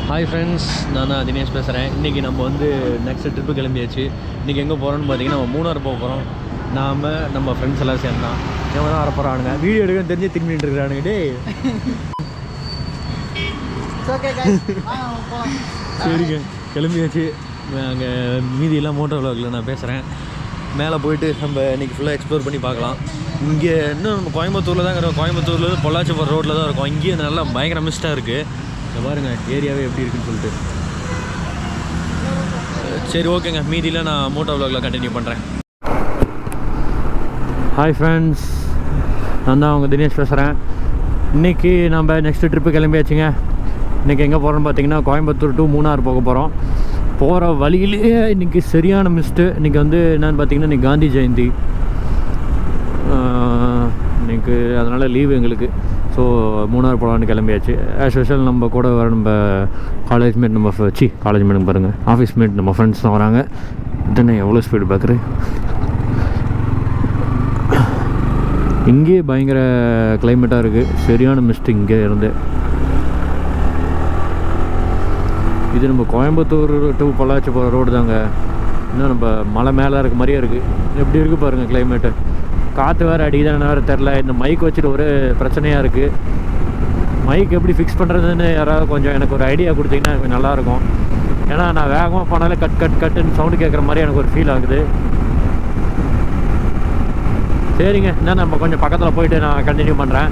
Hi friends, நான் தான் தினேஷ் பேசுகிறேன். இன்றைக்கி நம்ம வந்து நெக்ஸ்ட் ட்ரிப்பு கிளம்பியாச்சு. இன்றைக்கி எங்கே போகிறோன்னு பார்த்தீங்கன்னா நம்ம மூணார் போக போகிறோம். நம்ம ஃப்ரெண்ட்ஸ் எல்லாம் சேர்ந்தான் இவங்க தான் வரப்போகிறானுங்க. வீடியோ எடுக்க தெரிஞ்சு திரும்பிட்டு இருக்கிறானுங்க. டே சரிங்க, கிளம்பியாச்சு. அங்கே மீதியெல்லாம் மோட்டோ விளாகில் நான் பேசுகிறேன். மேலே போயிட்டு நம்ம இன்றைக்கி ஃபுல்லாக எக்ஸ்ப்ளோர் பண்ணி பார்க்கலாம். இங்கே இன்னும் நம்ம கோயம்புத்தூரில் தான் இருக்கிறோம். கோயம்புத்தூர்லேருந்து பொள்ளாச்சி போகிற ரோட்டில் தான் இருக்கோம். இங்கேயும் நல்லா பயங்கர மிஸ்ட்டாக இருக்குது. பாருங்கள் ஏரியாவே எப்படி இருக்குன்னு சொல்லிட்டு. சரி, ஓகேங்க, மீதியில் நான் மோட்டோ விளாகில் கண்டினியூ பண்ணுறேன். ஹாய் ஃப்ரெண்ட்ஸ், நான் தான் அவங்க தினேஷ் பேசுகிறேன். இன்றைக்கி நம்ம நெக்ஸ்ட்டு ட்ரிப்பு கிளம்பியாச்சுங்க. இன்றைக்கி எங்கே போகிறோன்னு பார்த்தீங்கன்னா கோயம்புத்தூர் டு மூணார் போக போகிறோம். போகிற வழியிலேயே இன்றைக்கி சரியான மிஸ்ட்டு. இன்றைக்கி வந்து என்னென்னு பார்த்தீங்கன்னா இன்றைக்கி காந்தி ஜெயந்தி இன்றைக்கி, அதனால் லீவு எங்களுக்கு. ஸோ மூணார் போகலான்னு கிளம்பியாச்சு. ஆஸ் யூஷுவல் நம்ம கூட வர நம்ம காலேஜ் மேட், நம்ம காலேஜ் மேட்டுங்க பாருங்கள், ஆஃபீஸ் மேட், நம்ம ஃப்ரெண்ட்ஸ் தான் வராங்க. இதுன்னு எவ்வளோ ஸ்பீடு பார்க்குறேன். இங்கேயே பயங்கர கிளைமேட்டாக இருக்குது. சரியான மிஸ்ட் இங்கே இருந்து. இது நம்ம கோயம்புத்தூர் டு பொள்ளாச்சி போகிற ரோடு தாங்க. இன்னும் நம்ம மலை மேலே இருக்க மாதிரியே இருக்குது. எப்படி இருக்குது பாருங்கள் கிளைமேட்டு. காற்று வேறு அடிக்குதான்னு வேறு தெரில. இந்த மைக் வச்சுட்டு ஒரு பிரச்சனையாக இருக்குது. மைக் எப்படி ஃபிக்ஸ் பண்ணுறதுன்னு யாராவது கொஞ்சம் எனக்கு ஒரு ஐடியா கொடுத்தீங்கன்னா எனக்கு நல்லாயிருக்கும். ஏன்னா நான் வேகமாக போனாலே கட்டுன்னு சவுண்டு கேட்குற மாதிரி எனக்கு ஒரு ஃபீல் ஆகுது. சரிங்க, என்ன நம்ம கொஞ்சம் பக்கத்தில் போயிட்டு நான் கண்டினியூ பண்ணுறேன்.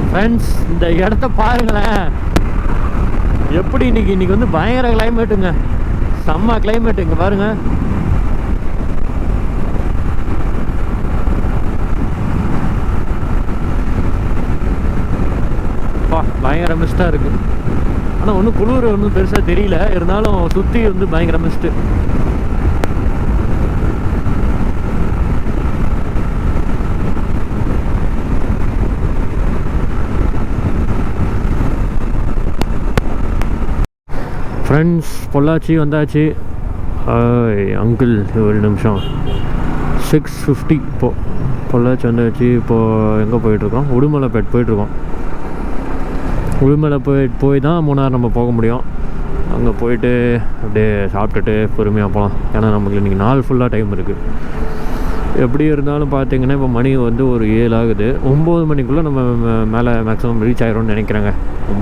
ஃப்ரெண்ட்ஸ், இந்த இடத்த பாருங்களேன். எப்படி இன்றைக்கி வந்து பயங்கர கிளைமேட்டுங்க. செம்ம கிளைமேட்டு. இங்கே பாருங்கள். பயங்கர மிஸ்ட்டாக இருக்குது. ஆனால் ஒன்றும் குளிர் ஒன்றும் பெருசாக தெரியல. இருந்தாலும் சுற்றி வந்து பயங்கர மிஸ்ட்டு. ஃப்ரெண்ட்ஸ், பொள்ளாச்சி வந்தாச்சு. அங்கிள் ஒரு நிமிஷம். 6:50 இப்போது பொள்ளாச்சி வந்தாச்சு. இப்போது எங்கே போயிட்டுருக்கோம்? உடுமலைப்பேட் போயிட்டுருக்கோம். உடுமலைப்பேட் போய் தான் மூணார் நம்ம போக முடியும். அங்கே போயிட்டு அப்படியே சாப்பிட்டுட்டு பொறுமையாக போகலாம். ஏன்னா நமக்கு இன்றைக்கி நாள் ஃபுல்லாக டைம் இருக்குது. எப்படி இருந்தாலும் பார்த்தீங்கன்னா இப்போ மணி வந்து ஒரு 7 ஆகுது. 9 மணிக்குள்ளே நம்ம மேலே மேக்ஸிமம் ரீச் ஆகிரோம்னு நினைக்கிறேங்க.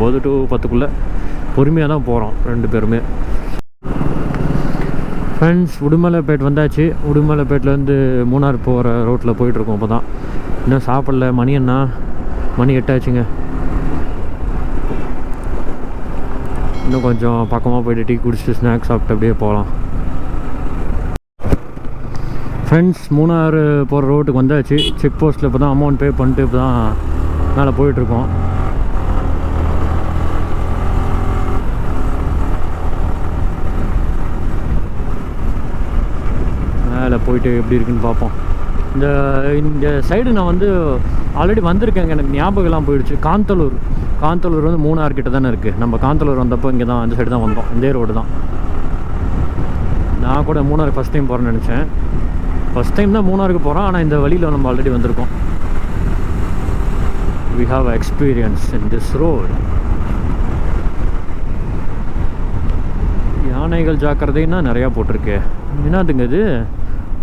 9 to 10 பொறுமையாக தான் போகிறோம் 2 பேருமே. ஃப்ரெண்ட்ஸ், உடுமலைப்பேட் வந்தாச்சு. உடுமலைப்பேட்லேருந்து மூணார் போகிற ரோட்டில் போயிட்டுருக்கோம். இப்போ தான் இன்னும் சாப்பிடல. மணி 8 ஆச்சுங்க. இன்னும் கொஞ்சம் பக்கமாக போய்ட்டு டீ குடிச்சிட்டு ஸ்நாக்ஸ் சாப்பிட்டு அப்படியே போகலாம். ஃப்ரெண்ட்ஸ், மூணார் போகிற ரோட்டுக்கு வந்தாச்சு. செக் போஸ்ட்டில் இப்போ தான் அமௌண்ட் பே பண்ணிட்டு இப்போ தான் மேலே போயிட்டுருக்கோம். மேலே போயிட்டு எப்படி இருக்குன்னு பார்ப்போம். இந்த சைடு நான் வந்து ஆல்ரெடி வந்திருக்கேங்க. எனக்கு ஞாபகம்லாம் போயிடுச்சு. காந்தலூர் வந்து மூணார் கிட்ட தானே இருக்குது. நம்ம காந்தலூர் வந்தப்போ இங்கே தான் அந்த சைடு தான் வந்தோம். இதே ரோடு தான். நான் கூட மூணார் ஃபஸ்ட் டைம் போகிறேன்னு நினச்சேன். ஃபஸ்ட் டைம் தான் மூணாருக்கு போகிறோம். ஆனால் இந்த வழியில் நம்ம ஆல்ரெடி வந்திருக்கோம். we have experience in this road. யானைகள் ஜாக்கிரதைன்னா நிறையா போட்டிருக்கு. என்னதுங்க இது?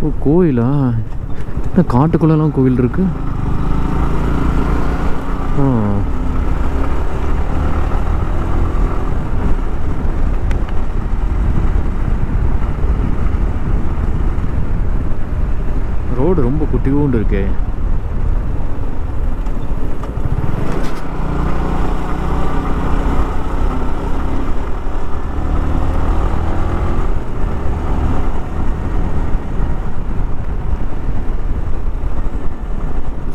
ஓ, கோயிலா? காட்டுக்குள்ளெல்லாம் கோவில் இருக்குது. ரோடு ரொம்ப குட்டியூண்டு இருக்கு.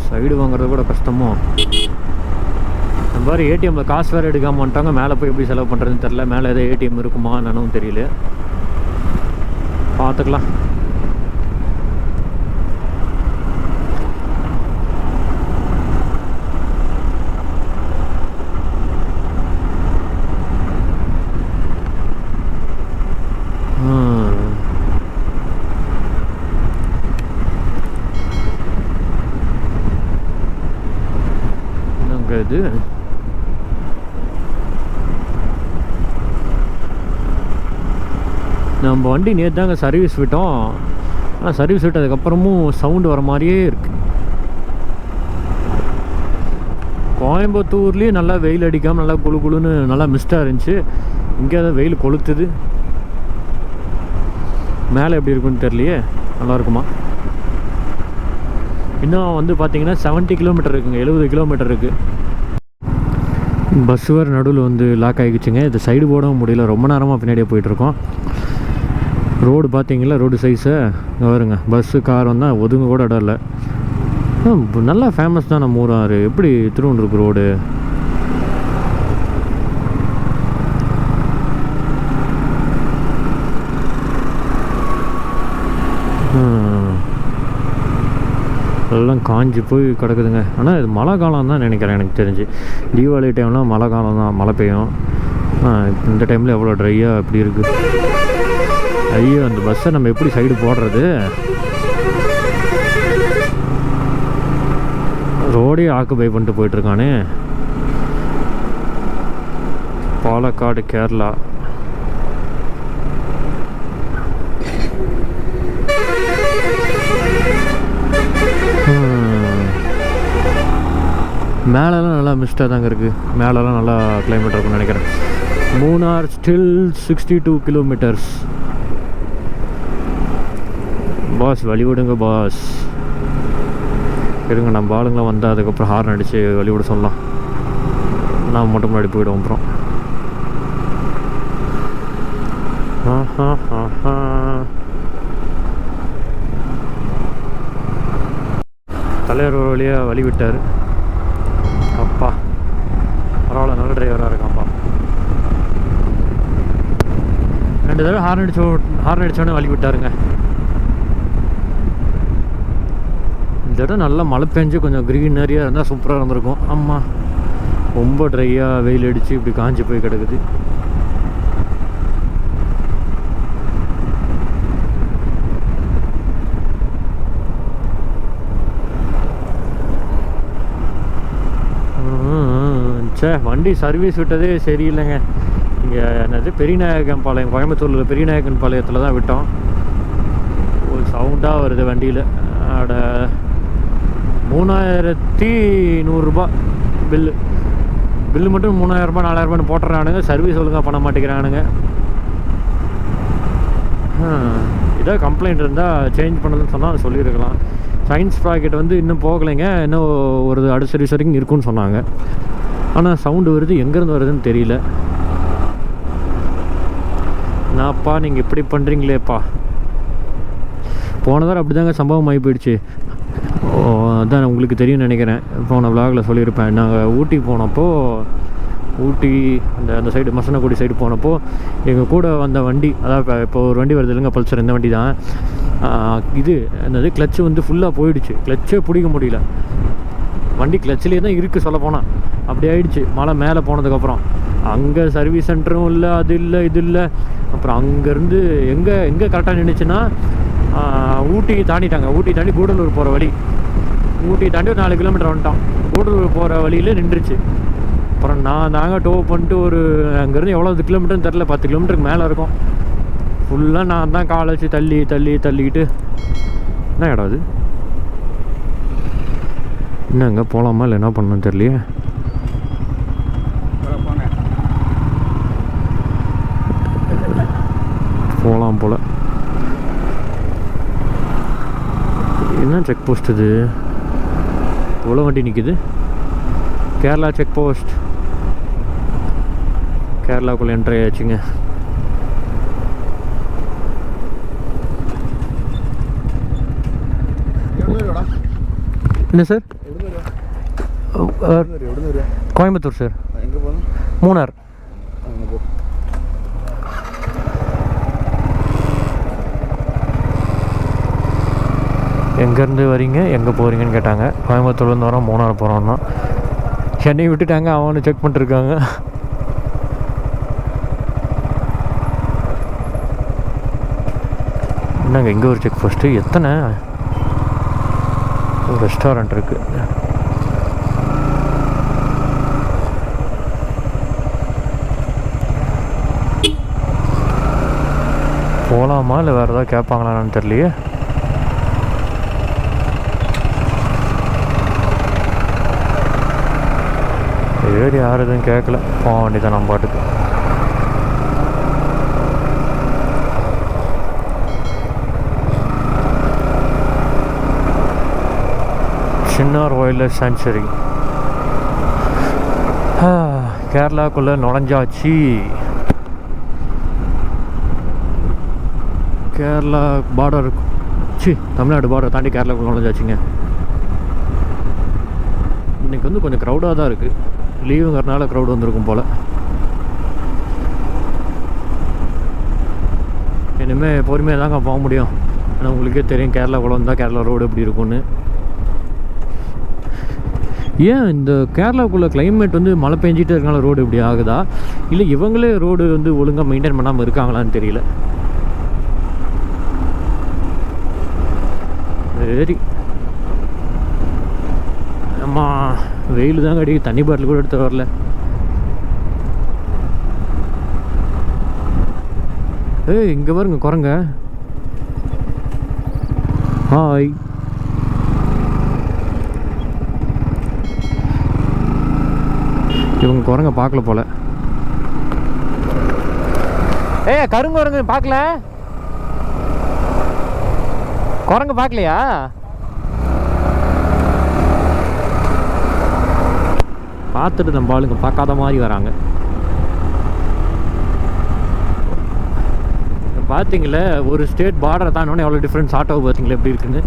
சைடு வாங்குறது கூட கஷ்டமோ. இந்த மாதிரி ஏடிஎம்மில் காசு வேறு எடுக்காம வந்துட்டாங்க. மேலே போய் எப்படி செலவு பண்ணுறதுன்னு தெரில. மேலே எதாவது ஏடிஎம் இருக்குமா என்னன்னு தெரியல. பார்த்துக்கலாம். இது நம்ம வண்டி நேற்று தாங்க சர்வீஸ் விட்டோம். ஆனால் சர்வீஸ் விட்டதுக்கப்புறமும் சவுண்டு வர மாதிரியே இருக்குது. கோயம்புத்தூர்லேயும் நல்லா வெயில் அடிக்காமல் நல்லா குழு குழுன்னு நல்லா மிஸ்டாக இருந்துச்சு. இங்கே தான் வெயில் கொளுத்துது. மேலே எப்படி இருக்குன்னு தெரியலையே. நல்லா இருக்குமா? இன்னும் வந்து பார்த்தீங்கன்னா 70 கிலோமீட்டர் இருக்குங்க. 70 கிலோமீட்டர் இருக்குது. பஸ் வேறு நடுவில் வந்து லாக் ஆகிடுச்சுங்க. இது சைடு போடவும் முடியல. ரொம்ப நேரமாக பின்னாடியே போயிட்டுருக்கோம். ரோடு பார்த்தீங்களா? ரோடு சைஸை வருங்க. பஸ்ஸு கார் வந்தால் ஒதுங்க கூட இடம் இல்லை. நல்லா ஃபேமஸ் தான் நம்ம ஊராரு. எப்படி திருவண்ணூருக்கு ரோடு? எல்லாம் காஞ்சி போய் கிடக்குதுங்க. ஆனால் இது மழை காலம் தான் நினைக்கிறேன். எனக்கு தெரிஞ்சு தீபாவளி டைம்லாம் மழை காலம் தான், மழை பெய்யும். இந்த டைமில் எவ்வளோ ட்ரையாக எப்படி இருக்குது. ஐயோ, அந்த பஸ்ஸை நம்ம எப்படி சைடு போடுறது? ரோடே ஆக்குபை பண்ணிட்டு போயிட்டுருக்கானே. பாலக்காடு, கேரளா. மேலெலாம் நல்லா மிஸ்டாக தாங்க இருக்குது. மேலெலாம் நல்லா கிளைமேட் இருக்குன்னு நினைக்கிறேன். Munnar still 62 kilometres. பாஸ் வழி விடுங்க பாஸ். இருங்க, நம்ம ஆளுங்களாம் வந்தால் அதுக்கப்புறம் ஹார்ன் அடித்து வழி விட சொல்லலாம். நான் மட்டும் முன்னாடி போய்விடுவோம். அப்புறம் தலைவர் ஒரு வழியாக வழி விட்டார். அப்பா பரவாயில்ல, நல்ல டிரைவராக இருக்கான்ப்பா. 2 தடவை ஹார்ன் அடித்தோடனே வழி விட்டாருங்க. இந்த இடம் நல்லா மழை பெஞ்சு கொஞ்சம் க்ரீனரியாக இருந்தால் சூப்பராக இருந்திருக்கும். ஆமாம், ரொம்ப ட்ரையாக வெயில் அடித்து இப்படி காஞ்சி போய் கிடக்குது. வண்டி சர்வீஸ் விட்டதே சரியில்லைங்க. இங்கே என்னது பெரியநாயக்கன் பாளையம், கோயம்புத்தூரில் பெரியநாயக்கன் பாளையத்தில் தான் விட்டோம். ஒரு சவுண்டாக வருது வண்டியில். அட 3100 பில்லு மட்டும் 3000 4000 போட்டுறானுங்க. சர்வீஸ் ஒழுங்காக பண்ண மாட்டேங்கிறானுங்க. ஏதோ கம்ப்ளைண்ட் இருந்தால் சேஞ்ச் பண்ணதுன்னு சொன்னால் அது சொல்லியிருக்கலாம். சயின்ஸ் ப்ராக்கெட் வந்து இன்னும் போகலைங்க. இன்னும் ஒரு அடுத்த சர்வீஸ் வரைக்கும் இருக்குன்னு சொன்னாங்க. ஆனால் சவுண்டு வருது, எங்கேருந்து வருதுன்னு தெரியல. நான்ப்பா நீங்கள் இப்படி பண்ணுறீங்களேப்பா. போன வாரம் அப்படி தாங்க சம்பவம் ஆகி போயிடுச்சு. அதான் உங்களுக்கு தெரியும்னு நினைக்கிறேன். போன விலாகில் சொல்லியிருப்பேன். நாங்கள் ஊட்டி போனப்போ, ஊட்டி அந்த சைடு மசனக்குடி சைடு போனப்போ எங்கள் கூட வந்த வண்டி, அதாவது இப்போ ஒரு வண்டி வருது இல்லைங்க, பல்சர். இந்த வண்டி தான் இது. என்னது, கிளச்சு வந்து ஃபுல்லாக போயிடுச்சு. கிளச்சே பிடிக்க முடியல. வண்டி கிளச்சிலே தான் இருக்குது சொல்ல போனால். அப்படி ஆகிடுச்சு மழை மேலே போனதுக்கப்புறம். அங்கே சர்வீஸ் சென்டரும் இல்லை, அது இல்லை, இது இல்லை. அப்புறம் அங்கேருந்து எங்கே கரெக்டாக நின்றுச்சுன்னா ஊட்டி தாண்டிட்டாங்க. ஊட்டி தாண்டி கூடலூர் போகிற வழி. ஊட்டி தாண்டி ஒரு 4 கிலோமீட்டர் வந்துட்டோம். கூடலூர் போகிற வழியில் நின்றுச்சு. அப்புறம் நாங்கள் டோ பண்ணிட்டு ஒரு அங்கேருந்து எவ்வளோ கிலோமீட்டர்னு தெரில, 10 கிலோமீட்டருக்கு மேலே இருக்கும். ஃபுல்லாக நான் தான் காலை வச்சு தள்ளிக்கிட்டு. என்ன இடம் அது? என்னங்க போகலாமா இல்லை என்ன பண்ணணும்னு தெரியலையே. போகலாம் போல். என்ன செக் போஸ்ட் இது? இவ்வளோ வண்டி நிற்குது. Kerala check post. கேரளாக்குள்ளே என்ட்ரி ஆயாச்சுங்க. என்ன சார்? கோயம்புத்தூர் சார். மூணார். எங்கேருந்து வரீங்க, எங்கே போகிறீங்கன்னு கேட்டாங்க. கோயம்புத்தூர்லேருந்து வரோம், மூணார் போகிறோன்னா. என்னை விட்டுட்டாங்க, அவனு செக் பண்ணிட்டுருக்காங்க. என்னங்க இங்கே ஒரு செக் போஸ்ட்டு. எத்தனை ஒரு ரெஸ்டாரண்ட் இருக்குது. போகலாமா இல்லை வேறு ஏதாவது கேட்பாங்களான்னு தெரியலையே. ஏறி யாரும் எதுவும் கேட்கல, போக வேண்டியதான் நம்ம பாட்டுக்கு. Chinnar wild life sanctuary. கேரளாக்குள்ளே நுழைஞ்சாச்சு. கேரளா பார்டர், தமிழ்நாடு பார்டர் தாண்டி கேரளாக்குள்ளே நுழைஞ்சாச்சுங்க. இன்றைக்கி வந்து கொஞ்சம் க்ரௌடாக தான் இருக்குது, லீவுங்கிறனால க்ரௌடு வந்திருக்கும் போல். இனிமேல் பொறுமையாக தாங்க போக முடியும். ஆனால் உங்களுக்கே தெரியும் கேரளாக்குள்ளே வந்தால் கேரளா ரோடு எப்படி இருக்கும்னு. ஏன் இந்த கேரளாவுக்குள்ளே கிளைமேட் வந்து மழை பெஞ்சிட்டே இருக்கனால ரோடு இப்படி ஆகுதா, இல்லை இவங்களே ரோடு வந்து ஒழுங்காக மெயின்டைன் பண்ணாமல் இருக்காங்களான்னு தெரியல. சரி, அம்மா வெயில் தாங்க அடி, தண்ணி பாட்டில் கூட எடுத்து வரல. இங்கே பாருங்க குரங்க. ஹாய். இவங்க குரங்க பார்க்கல போல. கருங்குரங்கு பார்க்கல, குரங்கு பார்க்கலையா? பார்த்துட்டு நம்ம ஆளுங்க பார்க்காத மாதிரி வராங்க. பார்த்தீங்களே, ஒரு ஸ்டேட் பார்டரை தானோன்னு எவ்வளோ டிஃப்ரென்ஸ் ஆட்டோ பார்த்தீங்களா எப்படி இருக்குன்னு.